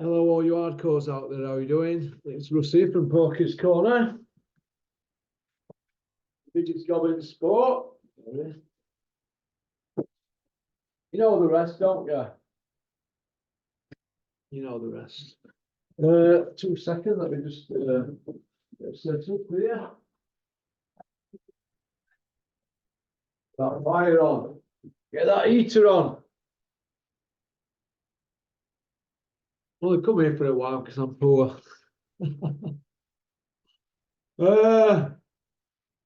Hello, all you hardcores out there. How are you doing? It's Russ here from Porky's Corner. Biggest job in sport. You know the rest, don't you? You know the rest. 2 seconds. Let me just set up here. That fire on. Get that heater on. Well, I'll come here for a while because I'm poor.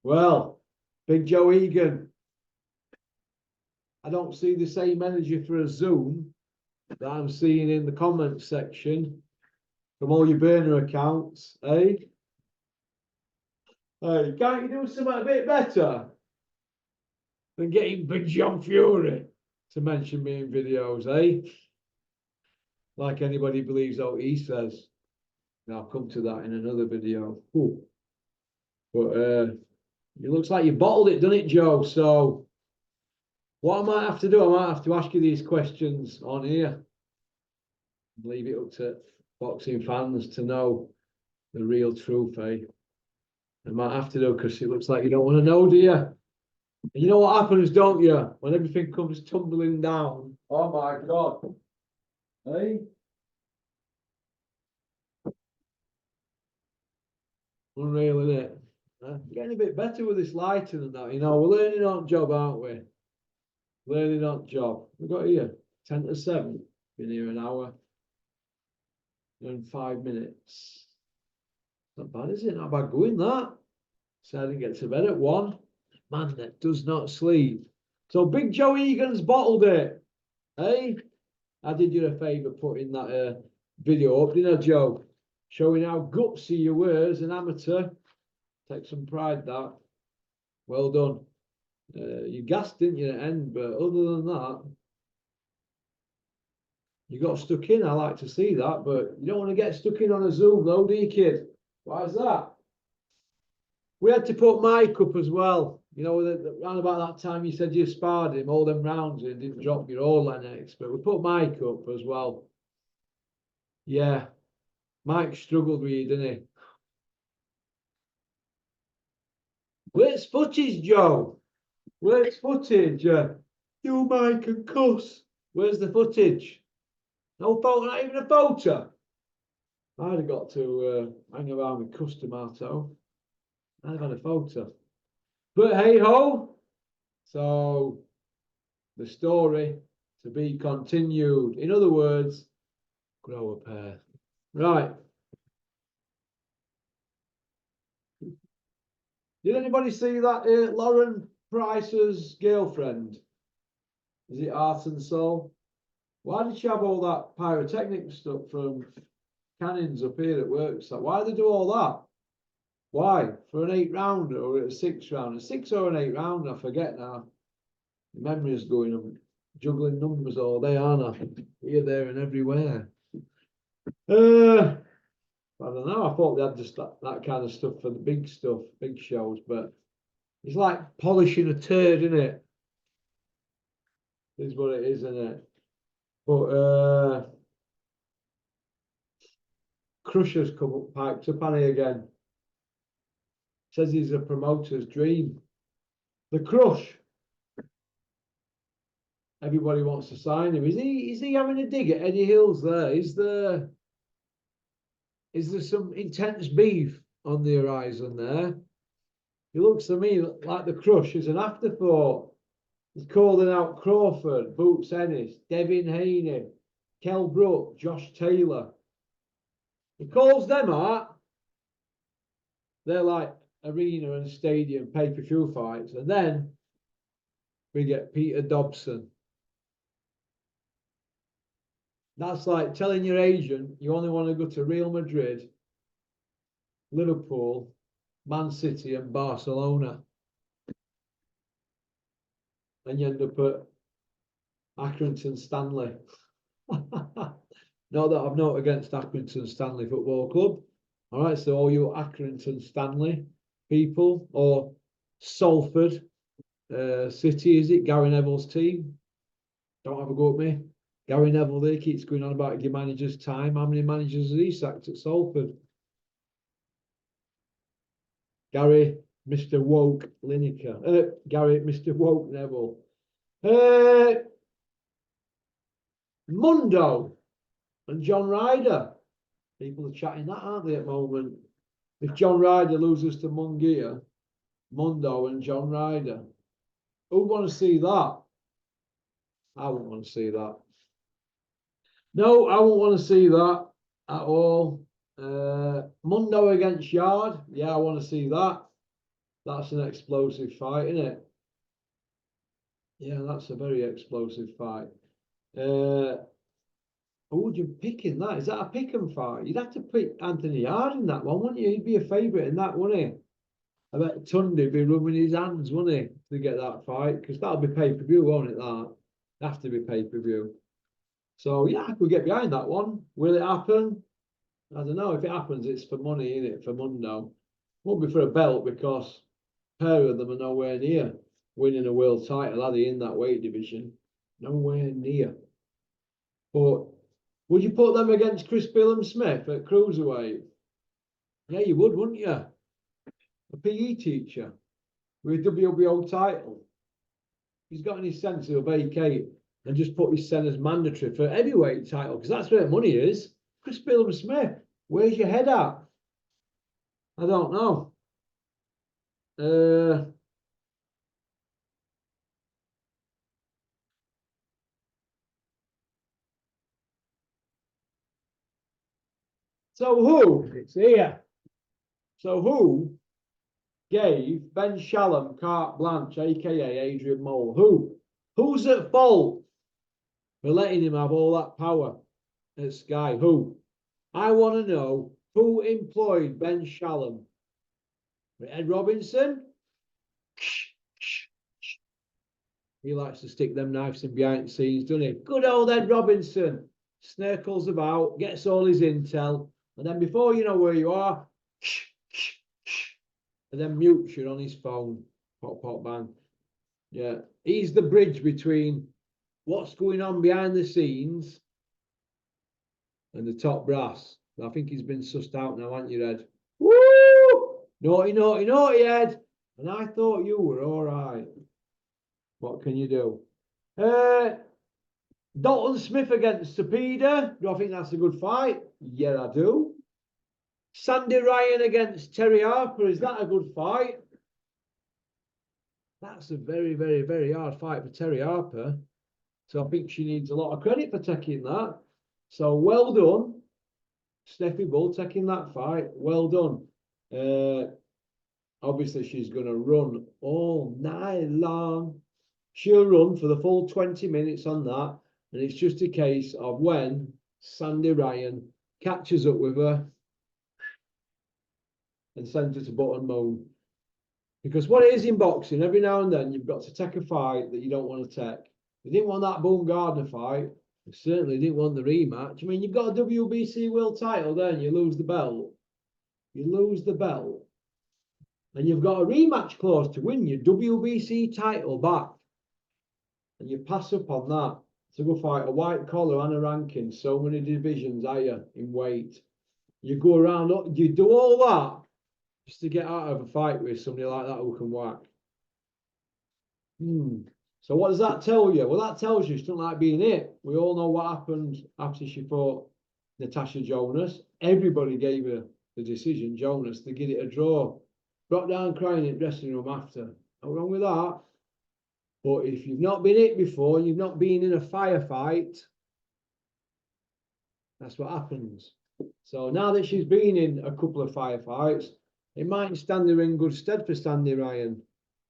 Well, Big Joe Egan. I don't see the same energy for a Zoom that I'm seeing in the comments section from all your burner accounts, eh? Hey, can't you do something a bit better than getting Big John Fury to mention me in videos, eh? Like anybody believes what he says. And I'll come to that in another video. Ooh. But it looks like you bottled it, doesn't it, Joe? So what I might have to do, I might have to ask you these questions on here. Leave it up to boxing fans to know the real truth, eh? I might have to do because it looks like you don't want to know, do you? And you know what happens, don't you? When everything comes tumbling down. Oh my God. Hey? Unreal, isn't it? Getting a bit better with this lighting and that. You know, we're learning on job, aren't we? Learning on job. We got here 10 to 7. Been here an hour and 5 minutes. Not bad, is it? Not bad going that. So I didn't get to bed at 1. Man that does not sleep. So Big Joe Egan's bottled it. Hey? I did you a favour putting that video up, didn't I, Joe? Showing how gutsy you were as an amateur. Take some pride that. Well done. You gassed, didn't you, at the end? But other than that, you got stuck in. I like to see that, but you don't want to get stuck in on a Zoom, though, do you, kid? Why is that? We had to put Mike up as well. You know, around about that time you said you sparred him all them rounds and didn't drop your all Lennox, but we put Mike up as well. Yeah, Mike struggled with you, didn't he? Where's footage, Joe? Where's footage? You, Mike, and cuss. Where's the footage? No photo, not even a photo. I'd have got to hang around with Cuss Tomato. I'd have had a photo. But hey ho. So the story to be continued. In other words, grow a pair. Right. Did anybody see that Lauren Price's girlfriend? Is it Art and Soul? Why did she have all that pyrotechnic stuff from cannons up here at work? So why did they do all that? Why? For an 8-rounder or a 6-rounder? 6 or an 8-rounder, I forget now. The memory is going. I'm juggling numbers all day, aren't I? Here, there, and everywhere. I don't know. I thought they had just that kind of stuff for the big stuff, big shows, but it's like polishing a turd, isn't it? Is what it is, isn't it? But Crusher's come up, piped up on he again. Says he's a promoter's dream. The Crush. Everybody wants to sign him. Is he having a dig at Eddie Hills there? Is there some intense beef on the horizon there? It looks to me like the Crush is an afterthought. He's calling out Crawford, Boots Ennis, Devin Haney, Kell Brook, Josh Taylor. He calls them out. They're like arena and stadium pay-per-view fights. And then we get Peter Dobson. That's like telling your agent you only want to go to Real Madrid, Liverpool, Man City and Barcelona. And you end up at Accrington Stanley. Not that I've not against Accrington Stanley Football Club. All right, so all you Accrington Stanley people, or Salford City, is it? Gary Neville's team. Don't have a go at me. Gary Neville there keeps going on about your manager's time. How many managers has he sacked at Salford? Gary, Mr. Woke Lineker. Gary, Mr. Woke Neville. Mundo and John Ryder. People are chatting that, aren't they, at the moment? If John Ryder loses to Mungia, Mundo and John Ryder, who want to see that? I wouldn't want to see that. No, I wouldn't want to see that at all. Mundo against Yard. Yeah, I want to see that. That's an explosive fight, isn't it? Yeah, that's a very explosive fight. Who would you pick in that? Is that a pick and fight? You'd have to pick Anthony Yard in that one, wouldn't you? He'd be a favourite in that, wouldn't he? I bet Tunde be rubbing his hands, wouldn't he, to get that fight? Because that'll be pay-per-view, won't it, that? Have to be pay-per-view. So, yeah, I could get behind that one. Will it happen? I don't know. If it happens, it's for money, isn't it, for Mundo? Won't be for a belt because a pair of them are nowhere near winning a world title, are they, in that weight division? Nowhere near. But would you put them against Chris Billham-Smith at cruiserweight? Yeah, you would, wouldn't you? A PE teacher with a WBO title. He's got any sense of vacate and just put his son as mandatory for heavyweight title because that's where money is. Chris Billham-Smith, where's your head at? I don't know. So who? It's here. So who gave Ben Shalom carte blanche, aka Adrian Mole? Who? Who's at fault for letting him have all that power at Sky? Who? I want to know who employed Ben Shalom. Ed Robinson? He likes to stick them knives in behind the scenes, doesn't he? Good old Ed Robinson. Snirkles about, gets all his intel, and then before you know where you are, and then mutes you on his phone. Pop, pop, bang. Yeah. He's the bridge between what's going on behind the scenes and the top brass. I think he's been sussed out now, hasn't you, Ed? Woo! Naughty, naughty, naughty, Ed. And I thought you were all right. What can you do? Dalton Smith against Sapeda. Do I think that's a good fight? Yeah, I do. Sandy Ryan against Terry Harper. Is that a good fight? That's a very, very, very hard fight for Terry Harper. So I think she needs a lot of credit for taking that. So well done, Steffi Bull, taking that fight. Well done. Obviously, she's going to run all night long. She'll run for the full 20 minutes on that. And it's just a case of when Sandy Ryan catches up with her and sends her to button moon. Because what it is in boxing, every now and then you've got to take a fight that you don't want to take. You didn't want that Boone Gardner fight. You certainly didn't want the rematch. I mean, you've got a WBC world title there and you lose the belt. You lose the belt. And you've got a rematch clause to win your WBC title back. And you pass up on that to go fight a white collar and a ranking. So many divisions higher in weight. You go around, you do all that just to get out of a fight with somebody like that who can whack. So what does that tell you? Well, that tells you she doesn't like being hit. We all know what happened after she fought Natasha Jonas. Everybody gave her the decision, Jonas, to get it a draw. Brought down crying in the dressing room after. Nothing wrong with that. But if you've not been hit before, you've not been in a firefight, that's what happens. So now that she's been in a couple of firefights, it might stand her in good stead for Sandy Ryan.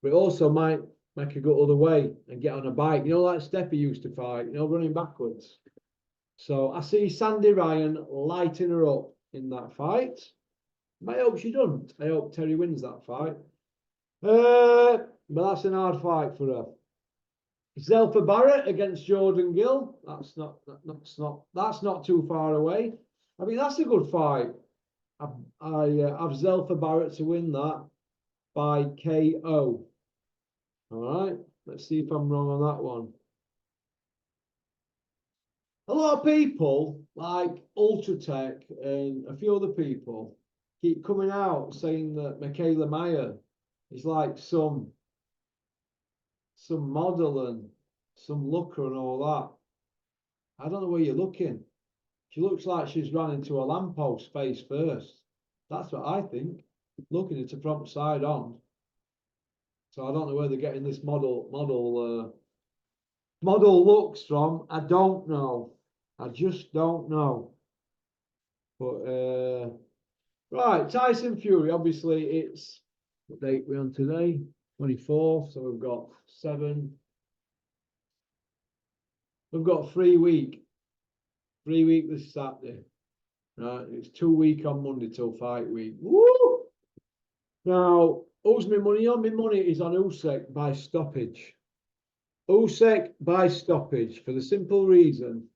But it also might make her go other way and get on a bike. You know, like Steffi used to fight, you know, running backwards. So I see Sandy Ryan lighting her up in that fight. I hope she doesn't. I hope Terry wins that fight. But that's an hard fight for her. Zelfa Barrett against Jordan Gill. That's not too far away. I mean, that's a good fight. I have Zelfa Barrett to win that by KO. All right. Let's see if I'm wrong on that one. A lot of people like Ultratech and a few other people keep coming out saying that Michaela Meyer is like some model and some looker and all that. I don't know where you're looking. She looks like she's run into a lamppost face first. That's what I think. Looking at her front side on. So I don't know where they're getting this model looks from. I don't know. I just don't know. But right, Tyson Fury. Obviously, it's what date we're on today? 24th. So we've got 7. We've got 3 week. 3 week this Saturday. Right, it's 2 week on Monday till fight week. Woo! Now, who's my money on? My money is on Usyk by stoppage. Usyk by stoppage for the simple reason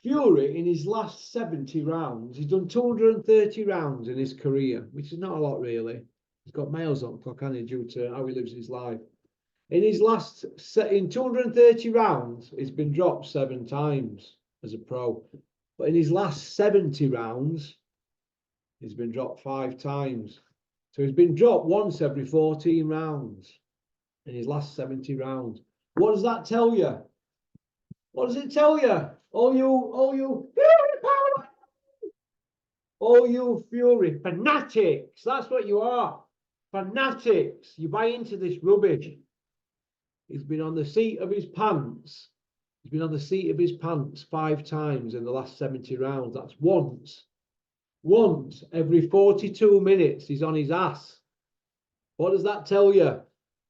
Fury in his last 70 rounds, he's done 230 rounds in his career, which is not a lot really. He's got miles on the clock, hasn't he, due to how he lives his life. In 230 rounds, he's been dropped 7 times as a pro. But in his last 70 rounds, he's been dropped 5 times. So he's been dropped once every 14 rounds in his last 70 rounds. What does that tell you? What does it tell you? All you Fury fanatics. That's what you are. Fanatics. You buy into this rubbish. He's been on the seat of his pants. He's been on the seat of his pants 5 times in the last 70 rounds. That's once. Once every 42 minutes, he's on his ass. What does that tell you?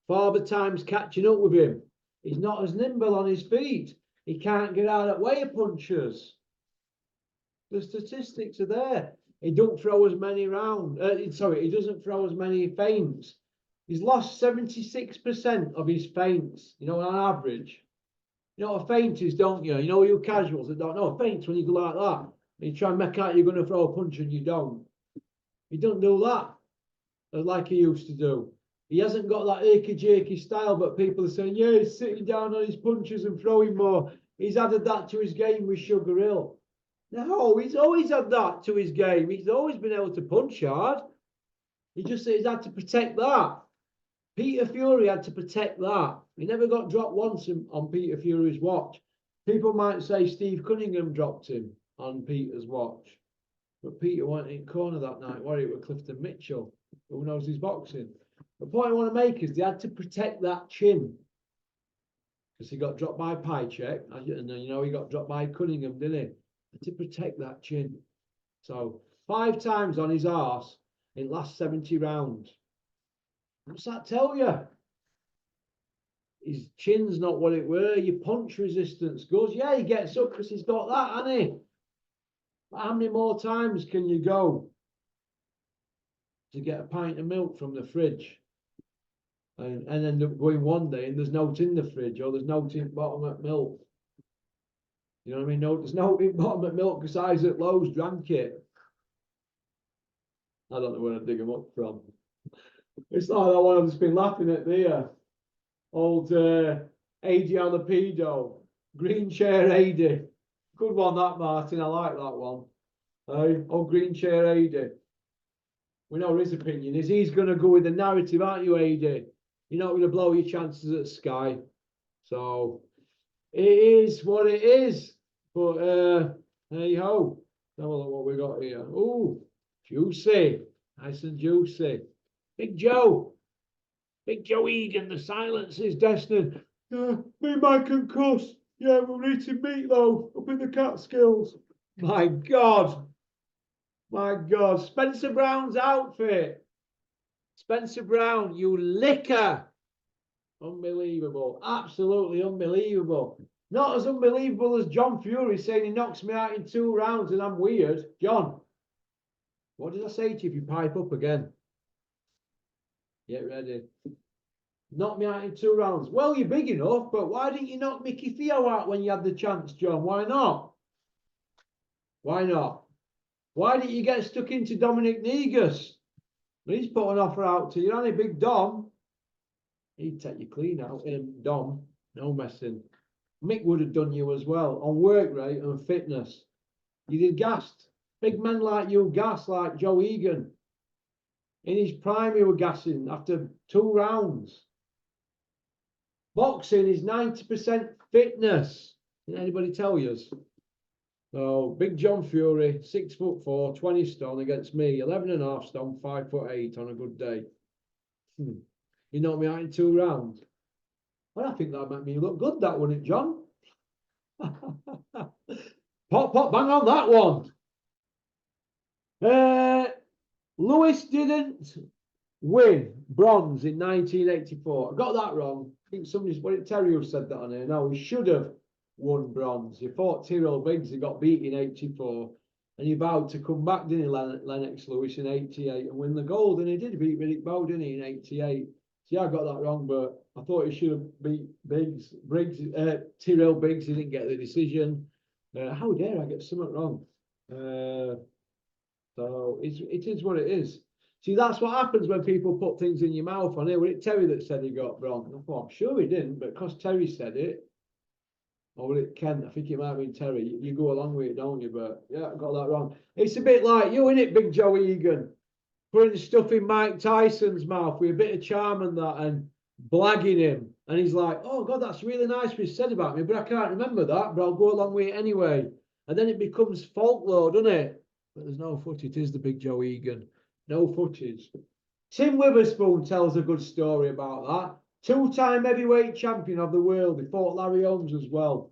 Father Time's catching up with him. He's not as nimble on his feet. He can't get out of way of punches. The statistics are there. He don't throw as many rounds. He doesn't throw as many feints. He's lost 76% of his feints, on average. You know what a feint is, don't you? You know, you casuals that don't know. A feint's when you go like that. And you try and make out you're going to throw a punch and you don't. He don't do that like he used to do. He hasn't got that achy-jerky style, but people are saying, yeah, he's sitting down on his punches and throwing more. He's added that to his game with Sugar Hill. No, he's always had that to his game. He's always been able to punch hard. He's had to protect that. Peter Fury had to protect that. He never got dropped once on Peter Fury's watch. People might say Steve Cunningham dropped him on Peter's watch. But Peter went in corner that night, worried with Clifton Mitchell, who knows his boxing. The point I want to make is they had to protect that chin. Because he got dropped by Pychek, and then, he got dropped by Cunningham, didn't he? To protect that chin. So 5 times on his arse in last 70 rounds. What's that tell you? His chin's not what it were. Your punch resistance goes. Yeah, he gets up because he's got that, hasn't he? But how many more times can you go to get a pint of milk from the fridge and end up going one day and there's no tin in the fridge or there's no tin at bottom of milk? You know what I mean? No, there's no tin bottom of milk because Isaac Lowe's drank it. I don't know where to dig him up from. It's like that one I've just been laughing at there. Old AD Alapido, Green Chair AD. Good one, that, Martin. I like that one. Old Green Chair AD. We know his opinion is he's going to go with the narrative, aren't you, AD? You're not going to blow your chances at Sky. So it is what it is. But hey ho. Have a look what we got here. Oh, juicy. Nice and juicy. Big Joe Egan, the silence is destined. Me, Mike and Cuss. Yeah, we're eating meatloaf up in the Catskills. My God. Spencer Brown's outfit. Spencer Brown, you licker. Unbelievable. Absolutely unbelievable. Not as unbelievable as John Fury saying he knocks me out in 2 rounds and I'm weird. John, what did I say to you if you pipe up again? Get ready. Knock me out in 2 rounds. Well, you're big enough, but why didn't you knock Mickey Theo out when you had the chance, John? Why not? Why not? Why didn't you get stuck into Dominic Negus? He's put an offer out to you, only Big Dom. He'd take you clean out. Dom, no messing. Mick would have done you as well on work rate and fitness. You did gassed. Big men like you gas, like Joe Egan. In his prime, he was gassing after 2 rounds. Boxing is 90% fitness. Did anybody tell you? So, Big John Fury, 6'4", 20 stone against me, 11.5 stone, 5'8" on a good day. You knocked me out in 2 rounds. Well, I think that might make me look good, that wouldn't it, John? Pop, pop, bang on that one. Lewis didn't win bronze in 1984. I got that wrong. I think somebody's, what did Terry who said that on here? No, he should have won bronze. He fought Tyrrell Biggs. He got beat in 84. And he vowed to come back, didn't he, Lennox Lewis, in 88 and win the gold. And he did beat Riddick Bowe, didn't he, in 88. So, yeah, I got that wrong, but I thought he should have beat Tyrrell Biggs. He didn't get the decision. How dare I get something wrong? So it is what it is. See, that's what happens when people put things in your mouth on here. Was it Terry that said he got wrong? I thought, I'm sure he didn't, but because Terry said it, or was it Ken? I think it might have been Terry. You go along with it, don't you? But yeah, I got that wrong. It's a bit like you, innit, Big Joe Egan? Putting stuff in Mike Tyson's mouth with a bit of charm and that and blagging him. And he's like, oh, God, that's really nice what he said about me, but I can't remember that, but I'll go along with it anyway. And then it becomes folklore, doesn't it? But there's no footage. It is the Big Joe Egan. No footage. Tim Witherspoon tells a good story about that. 2-time heavyweight champion of the world. He fought Larry Holmes as well.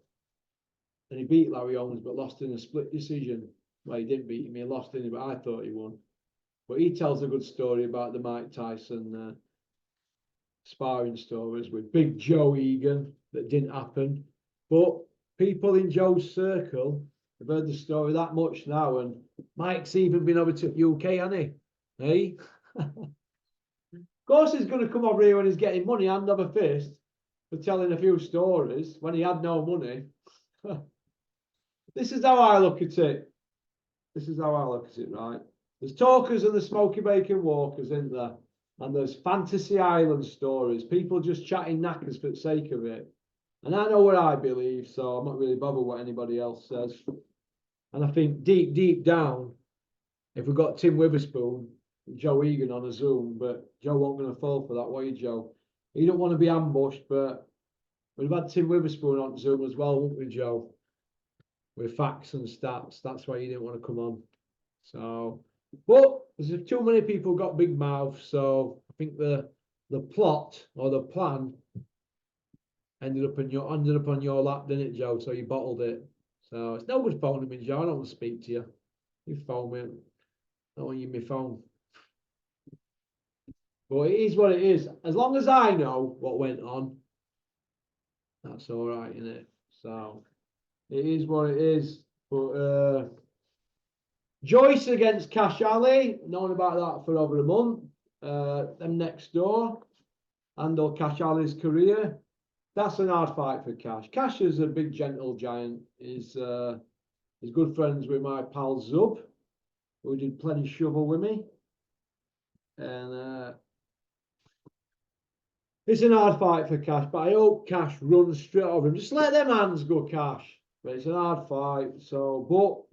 And he beat Larry Holmes, but lost in a split decision. Well, he didn't beat him. He lost in it, but I thought he won. But he tells a good story about the Mike Tyson sparring stories with Big Joe Egan that didn't happen. But people in Joe's circle have heard the story that much now, and Mike's even been over to UK, hasn't he? Hey? Of course he's going to come over here when he's getting money hand over fist for telling a few stories when he had no money. This is how I look at it. This is how I look at it, right? There's talkers and the smoky bacon walkers, isn't there? And there's fantasy island stories. People just chatting knackers for the sake of it. And I know what I believe, so I'm not really bothered what anybody else says. And I think deep, deep down, if we've got Tim Witherspoon, Joe Egan on a Zoom, but Joe won't going to fall for that, will you, Joe? You don't want to be ambushed, but we've had Tim Witherspoon on Zoom as well, won't we, Joe? With facts and stats. That's why you didn't want to come on. So, but there's too many people got big mouths, so I think the plot or the plan ended up on your lap, didn't it, Joe? So you bottled it. So it's no good phoning me, Joe. I don't want to speak to you. You phone me. I don't want you on my phone. But it is what it is. As long as I know what went on, that's all right, isn't it? So it is what it is. But Joyce against Cash Ali, known about that for over a month. Them next door, handle Cash Ali's career. That's an hard fight for Cash. Cash is a big gentle giant. He's good friends with my pal Zub, who did plenty shovel with me. And it's an hard fight for Cash, but I hope Cash runs straight over him. Just let them hands go, Cash. But it's an hard fight. So, but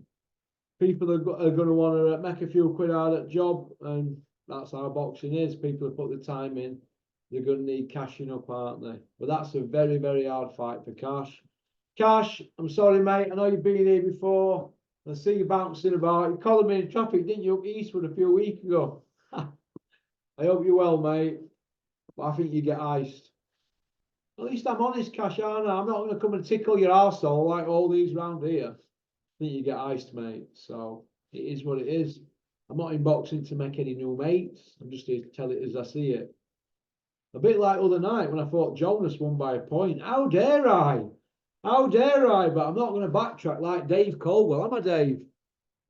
people are going to want to make a few quid out of that job, and that's how boxing is. People have put the time in. They're going to need cashing up, aren't they? But that's a very, very hard fight for Cash. Cash, I'm sorry, mate. I know you've been here before. I see you bouncing about. You called me in traffic, didn't you, up Eastwood a few weeks ago? I hope you're well, mate. But I think you get iced. At least I'm honest, Cash, aren't I? I'm not going to come and tickle your arsehole like all these round here. I think you get iced, mate. So it is what it is. I'm not in boxing to make any new mates. I'm just here to tell it as I see it. A bit like other night when I thought Jonas won by a point. How dare I? How dare I? But I'm not going to backtrack like Dave Caldwell, am I, Dave?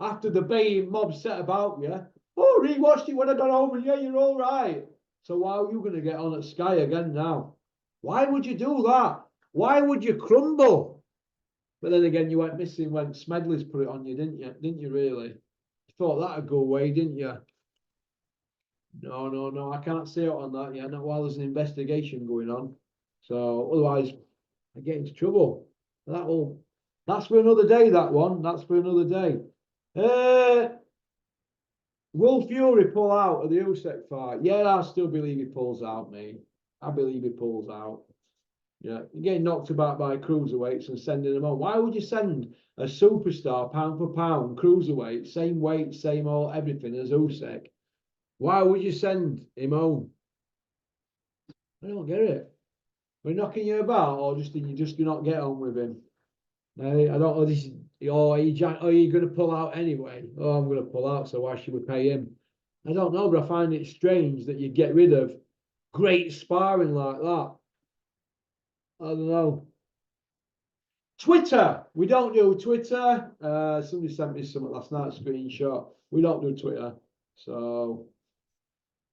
After the baying mob set about you. Oh, rewatched it when I got home and yeah, you're all right. So why are you going to get on at Sky again now? Why would you do that? Why would you crumble? But then again, you went missing when Smedley's put it on you, didn't you? Didn't you really? You thought that'd go away, didn't you? No, I can't say it on that yet. Not while there's an investigation going on. So otherwise, I get into trouble. That's for another day, that one. That's for another day. Will Fury pull out of the Usyk fight? Yeah, I still believe he pulls out, mate. I believe he pulls out. Yeah, you're getting knocked about by cruiserweights and sending them on. Why would you send a superstar pound for pound cruiserweight, same weight, same all everything as Usyk? Why would you send him home? I don't get it. We're knocking you about, or just you just do not get on with him. I don't know. This are you going to pull out anyway? Oh, I'm going to pull out. So why should we pay him? I don't know, but I find it strange that you get rid of great sparring like that. I don't know. Twitter. We don't do Twitter. Somebody sent me something last night, screenshot. We don't do Twitter. So,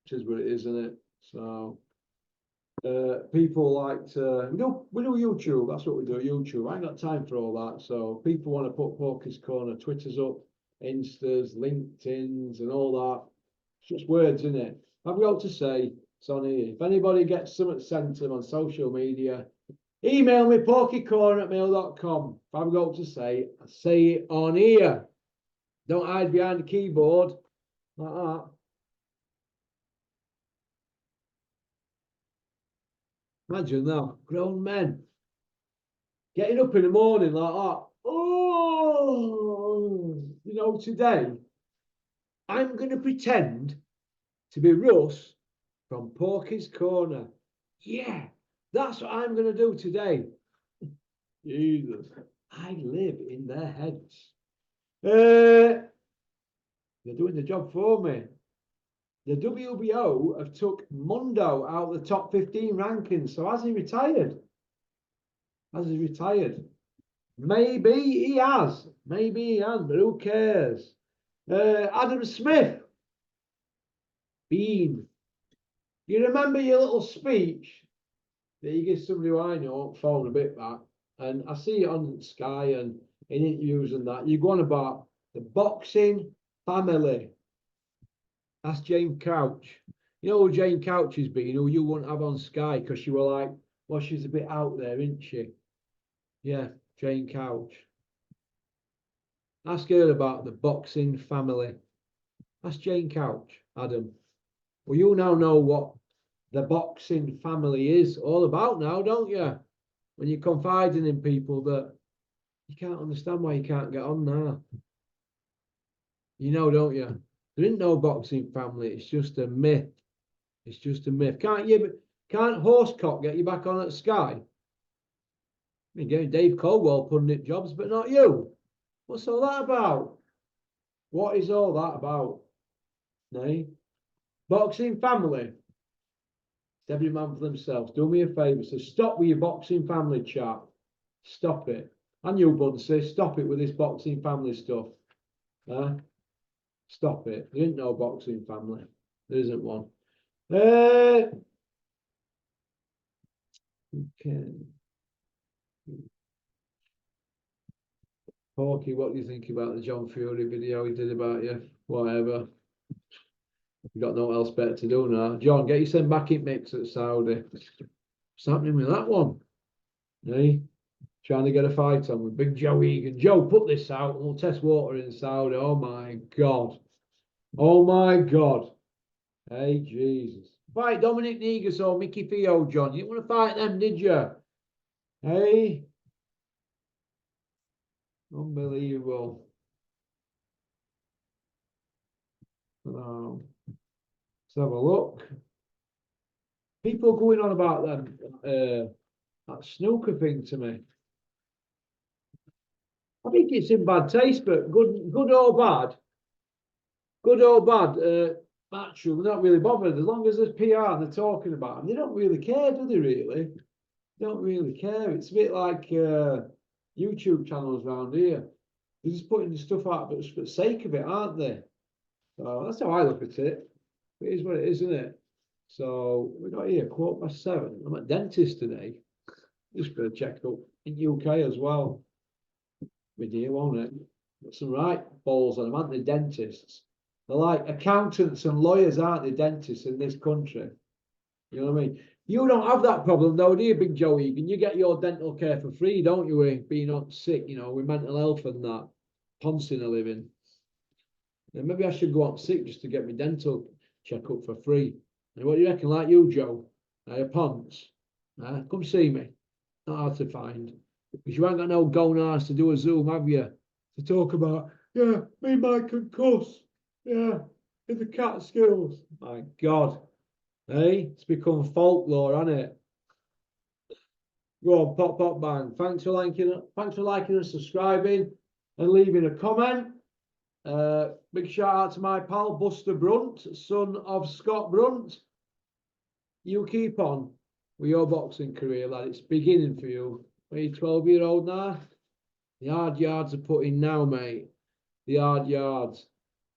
which is what it is, isn't it? So, people like to we do YouTube. That's what we do. YouTube. I ain't got time for all that. So people want to put Porky's Corner Twitters up, Instas, LinkedIn's, and all that. It's just words, isn't it? I've got to say, it's on here. If anybody gets something sent to them on social media, email me porkycorner@mail.com. If I've got to say, I say it on here. Don't hide behind the keyboard like that. Imagine that, grown men getting up in the morning like that. Oh, today I'm going to pretend to be Russ from Porky's Corner. Yeah, that's what I'm going to do today. Jesus, I live in their heads. They're doing the job for me. The WBO have took Mundo out of the top 15 rankings. So has he retired? Has he retired? Maybe he has. Maybe he has, but who cares? Adam Smith. Bean. You remember your little speech that you give somebody who I know, phone a bit back, and I see it on Sky and in interviews and that. You're going about the boxing family. That's Jane Couch. You know who Jane Couch has been, who you wouldn't have on Sky because you were like, well, she's a bit out there, isn't she? Yeah, Jane Couch. Ask her about the boxing family. That's Jane Couch, Adam. Well, you now know what the boxing family is all about now, don't you? When you're confiding in people that you can't understand why you can't get on now. You know, don't you? There ain't no boxing family. It's just a myth. It's just a myth. Can't Horsecock get you back on at Sky? I mean, getting Dave Caldwell pundit jobs, but not you. What's all that about? What is all that about? Nay? Boxing family. It's every man for themselves. Do me a favour. So stop with your boxing family chat. Stop it. And you, Bunsey, stop it with this boxing family stuff. Stop it. There ain't no boxing family. There isn't one. Okay. Porky, what do you think about the John Fury video he did about you? Whatever. You got no else better to do now. John, get you sent back in mix at Saudi. What's happening with that one? Hey? Trying to get a fight on with Big Joe Egan. Joe, put this out and we'll test water in Saudi. Oh my God. Oh my God. Hey, Jesus. Fight Dominic Negus or Mickey Theo, John. You didn't want to fight them, did you? Hey? Unbelievable. Let's have a look. People going on about them, that snooker thing to me. I think it's in bad taste, but good or bad. Good or bad. Actually, we're not really bothered as long as there's PR and they're talking about them. They don't really care, do they? Really? They don't really care. It's a bit like YouTube channels around here. They're just putting the stuff out for the sake of it, aren't they? So that's how I look at it. It is what it is, isn't it? So we got here 7:15. I'm at dentist today. Just for a checkup in UK as well. With you, won't it? Got some right balls on them, aren't they? Dentists. They're like accountants and lawyers, aren't they? Dentists in this country. You know what I mean? You don't have that problem though, do you, Big Joe Egan? You get your dental care for free, don't you, with being on sick, you know, with mental health and that, ponsing a living. Yeah, maybe I should go on sick just to get my dental checkup for free. And what do you reckon, like you, Joe? Ponce, come see me. Not hard to find. Because you ain't got no gonads to do a Zoom, have you? To talk about, yeah, me and Mike can cuss. Yeah, in the Catskills. My God. Hey, it's become folklore, hasn't it? Go on, pop, pop, bang. Thanks for liking and subscribing and leaving a comment. Big shout out to my pal Buster Brunt, son of Scott Brunt. You keep on with your boxing career, lad. It's beginning for you. Are you 12-year-old now? The hard yards are put in now, mate. The hard yards.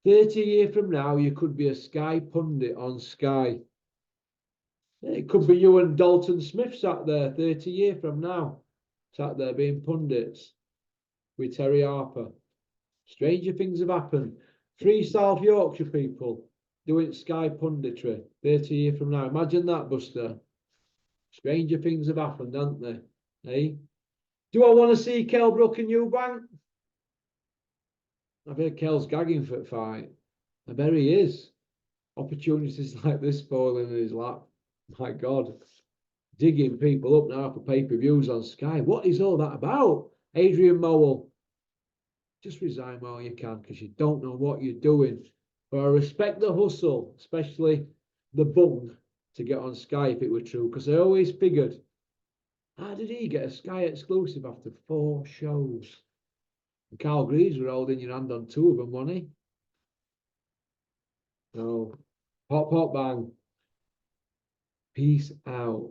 30 years from now, you could be a Sky pundit on Sky. It could be you and Dalton Smith sat there 30 years from now, sat there being pundits with Terry Harper. Stranger things have happened. 3 South Yorkshire people doing Sky punditry 30 years from now. Imagine that, Buster. Stranger things have happened, haven't they? Hey? Do I want to see Kell Brook and Eubank? I've heard Kell's gagging for a fight. I bet he is. Opportunities like this falling in his lap. My God. Digging people up now for pay-per-views on Sky. What is all that about? Adrian Mowell. Just resign while you can because you don't know what you're doing. But I respect the hustle, especially the bung to get on Sky if it were true, because I always figured, how did he get a Sky exclusive after 4 shows? And Carl Greaves were holding your hand on 2 of them, wasn't he? No. Pop, pop, bang. Peace out.